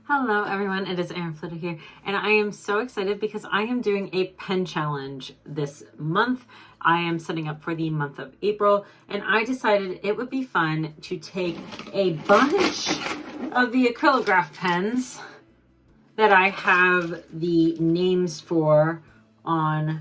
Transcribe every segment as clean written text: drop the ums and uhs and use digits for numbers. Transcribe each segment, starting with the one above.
Hello everyone, it is Erin here, and I am so excited because I am doing a pen challenge this month. I am setting up for the month of April, and I decided it would be fun to take a bunch of the acrylograph pens that I have the names for on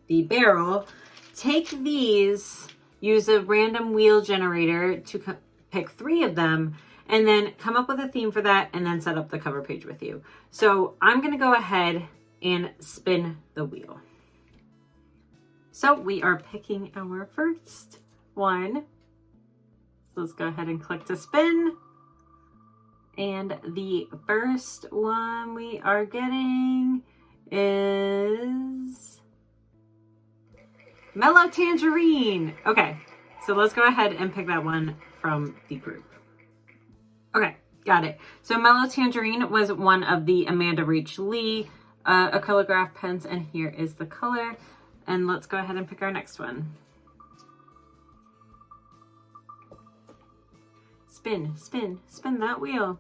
the barrel, take these, use a random wheel generator to pick 3 of them, and then come up with a theme for that and then set up the cover page with you. So I'm gonna go ahead and spin the wheel. So we are picking our first one. So let's go ahead and click to spin. And the first one we are getting is Mellow Tangerine. Okay, so let's go ahead and pick that one from the group. Okay, got it. So Mellow Tangerine was one of the Amanda Reach Lee acrylograph pens, and here is the color. And let's go ahead and pick our next one. Spin, spin, spin that wheel.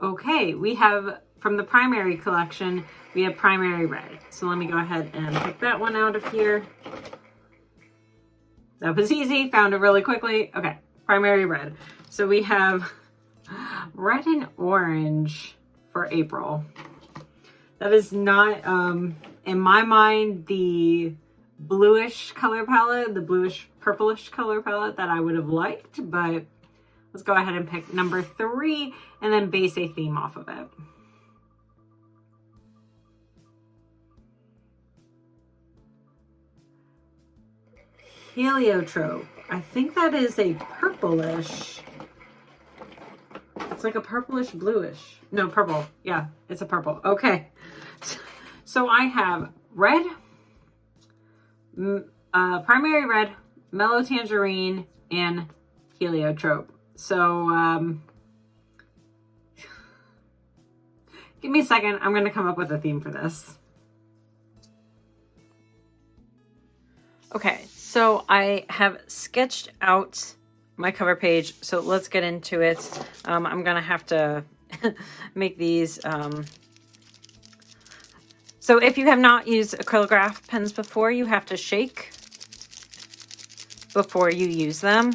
Okay, we have, from the primary collection, we have Primary Red. So let me go ahead and pick that one out of here. That was easy, found it really quickly. Okay. Primary Red. So we have red and orange for April. That is not, in my mind, the bluish color palette, the bluish purplish color palette that I would have liked, but let's go ahead and pick number 3 and then base a theme off of it. Heliotrope. I think that is a purplish. It's like a purplish bluish. No, purple. Yeah, it's a purple. Okay. So I have red, Primary Red, Mellow Tangerine, and Heliotrope. So give me a second. I'm going to come up with a theme for this. Okay. So I have sketched out my cover page, so let's get into it. I'm gonna have to make these. So if you have not used acrylograph pens before, you have to shake before you use them,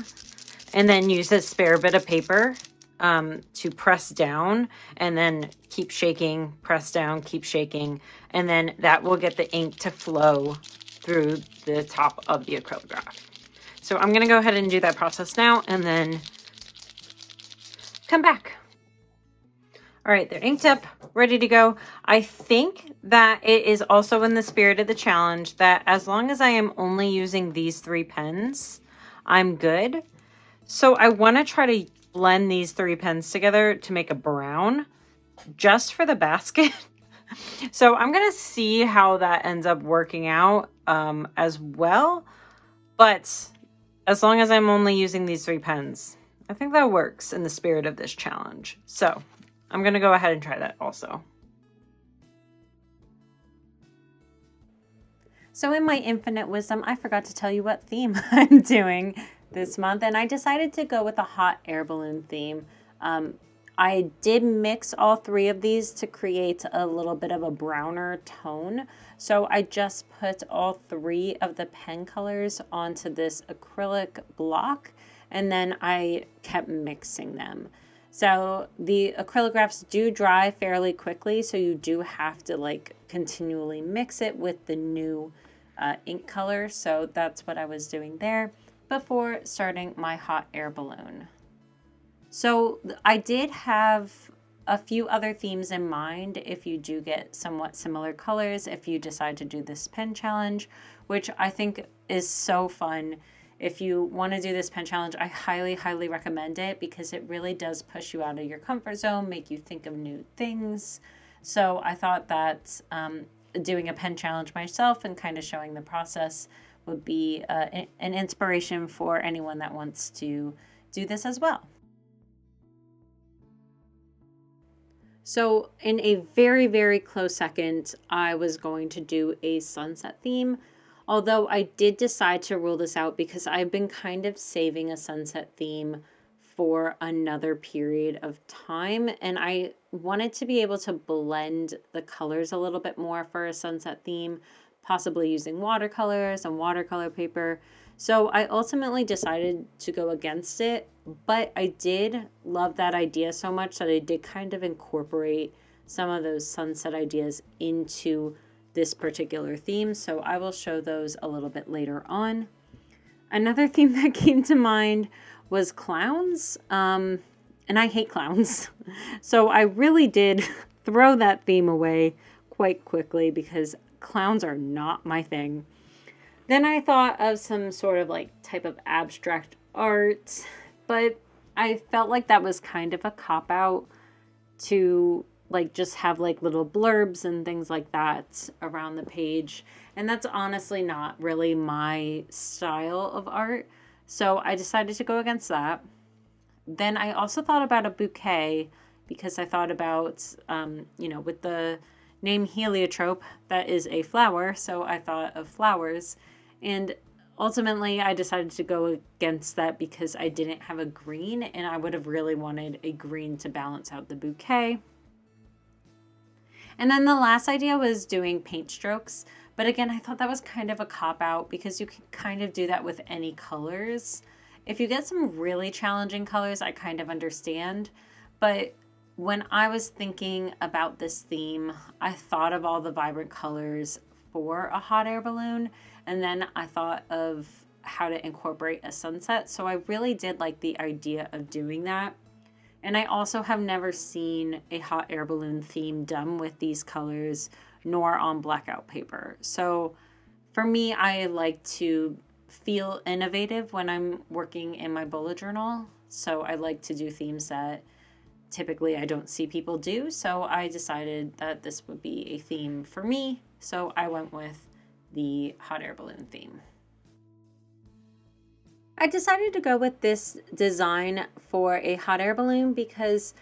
and then use a spare bit of paper to press down, and then keep shaking, press down, keep shaking, and then that will get the ink to flow through the top of the acrylograph. So I'm going to go ahead and do that process now and then come back. All right, they're inked up, ready to go. I think that it is also in the spirit of the challenge that as long as I am only using these 3 pens, I'm good. So I want to try to blend these 3 pens together to make a brown just for the basket. So I'm going to see how that ends up working out as well. But as long as I'm only using these 3 pens, I think that works in the spirit of this challenge. So I'm going to go ahead and try that also. So in my infinite wisdom, I forgot to tell you what theme I'm doing this month, and I decided to go with a hot air balloon theme. I did mix all 3 of these to create a little bit of a browner tone. So I just put all 3 of the pen colors onto this acrylic block, and then I kept mixing them. So the acrylographs do dry fairly quickly, so you do have to like continually mix it with the new ink color. So that's what I was doing there before starting my hot air balloon. So I did have a few other themes in mind if you do get somewhat similar colors, if you decide to do this pen challenge, which I think is so fun. If you want to do this pen challenge, I highly, highly recommend it because it really does push you out of your comfort zone, make you think of new things. So I thought that doing a pen challenge myself and kind of showing the process would be an inspiration for anyone that wants to do this as well. So in a very, very close second, I was going to do a sunset theme. Although I did decide to rule this out because I've been kind of saving a sunset theme for another period of time, and I wanted to be able to blend the colors a little bit more for a sunset theme, possibly using watercolors and watercolor paper. So I ultimately decided to go against it, but I did love that idea so much that I did kind of incorporate some of those sunset ideas into this particular theme. So I will show those a little bit later on. Another theme that came to mind was clowns, and I hate clowns. So I really did throw that theme away quite quickly because clowns are not my thing. Then I thought of some sort of like type of abstract art, but I felt like that was kind of a cop-out to like just have like little blurbs and things like that around the page. And that's honestly not really my style of art. So I decided to go against that. Then I also thought about a bouquet because I thought about, with the name heliotrope, that is a flower. So I thought of flowers. And ultimately, I decided to go against that because I didn't have a green, and I would have really wanted a green to balance out the bouquet. And then the last idea was doing paint strokes. But again, I thought that was kind of a cop-out because you can kind of do that with any colors. If you get some really challenging colors, I kind of understand. But when I was thinking about this theme, I thought of all the vibrant colors for a hot air balloon. And then I thought of how to incorporate a sunset. So I really did like the idea of doing that. And I also have never seen a hot air balloon theme done with these colors, nor on blackout paper. So for me, I like to feel innovative when I'm working in my bullet journal. So I like to do themes that typically I don't see people do. So I decided that this would be a theme for me. So I went with the hot air balloon theme. I decided to go with this design for a hot air balloon because,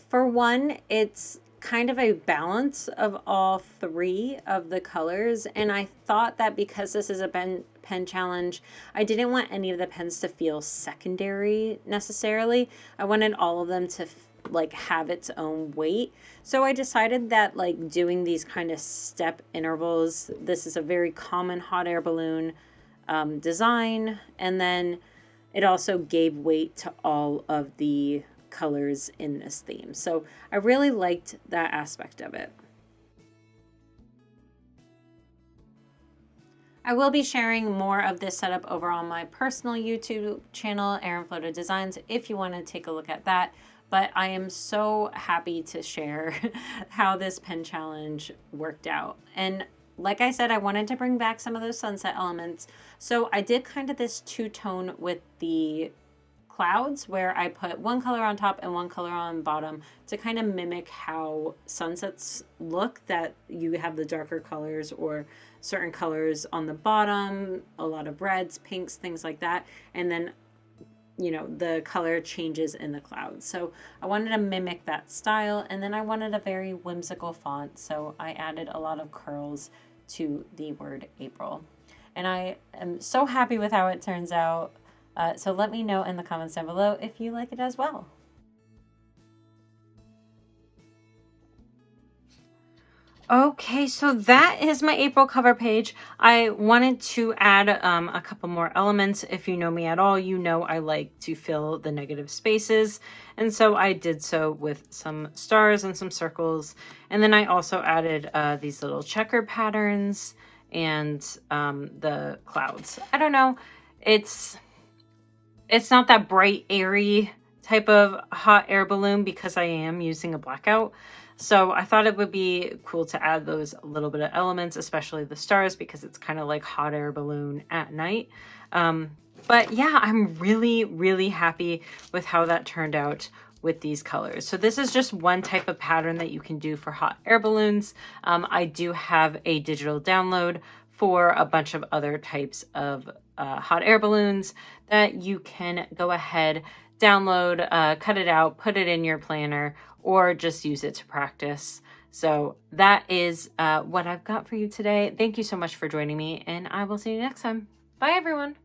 for one, it's kind of a balance of all three of the colors, and I thought that because this is a pen challenge, I didn't want any of the pens to feel secondary necessarily. I wanted all of them to like have its own weight. So I decided that like doing these kind of step intervals, this is a very common hot air balloon design, and then it also gave weight to all of the colors in this theme. So I really liked that aspect of it. I will be sharing more of this setup over on my personal YouTube channel, Erin Floated Designs, if you want to take a look at that. But I am so happy to share how this pen challenge worked out. And like I said, I wanted to bring back some of those sunset elements. So I did kind of this two-tone with the clouds where I put one color on top and one color on bottom to kind of mimic how sunsets look, that you have the darker colors or certain colors on the bottom, a lot of reds, pinks, things like that. And then, the color changes in the clouds. So I wanted to mimic that style. And then I wanted a very whimsical font. So I added a lot of curls to the word April. And I am so happy with how it turns out. So let me know in the comments down below if you like it as well. Okay, so that is my April cover page. I wanted to add a couple more elements. If you know me at all, you know I like to fill the negative spaces. And so I did so with some stars and some circles. And then I also added these little checker patterns and the clouds. I don't know. It's not that bright, airy type of hot air balloon because I am using a blackout. So I thought it would be cool to add those little bit of elements, especially the stars, because it's kind of like hot air balloon at night. But yeah, I'm really, really happy with how that turned out with these colors. So this is just one type of pattern that you can do for hot air balloons. I do have a digital download for a bunch of other types of hot air balloons that you can go ahead, download, cut it out, put it in your planner, or just use it to practice. So that is what I've got for you today. Thank you so much for joining me, and I will see you next time. Bye, everyone.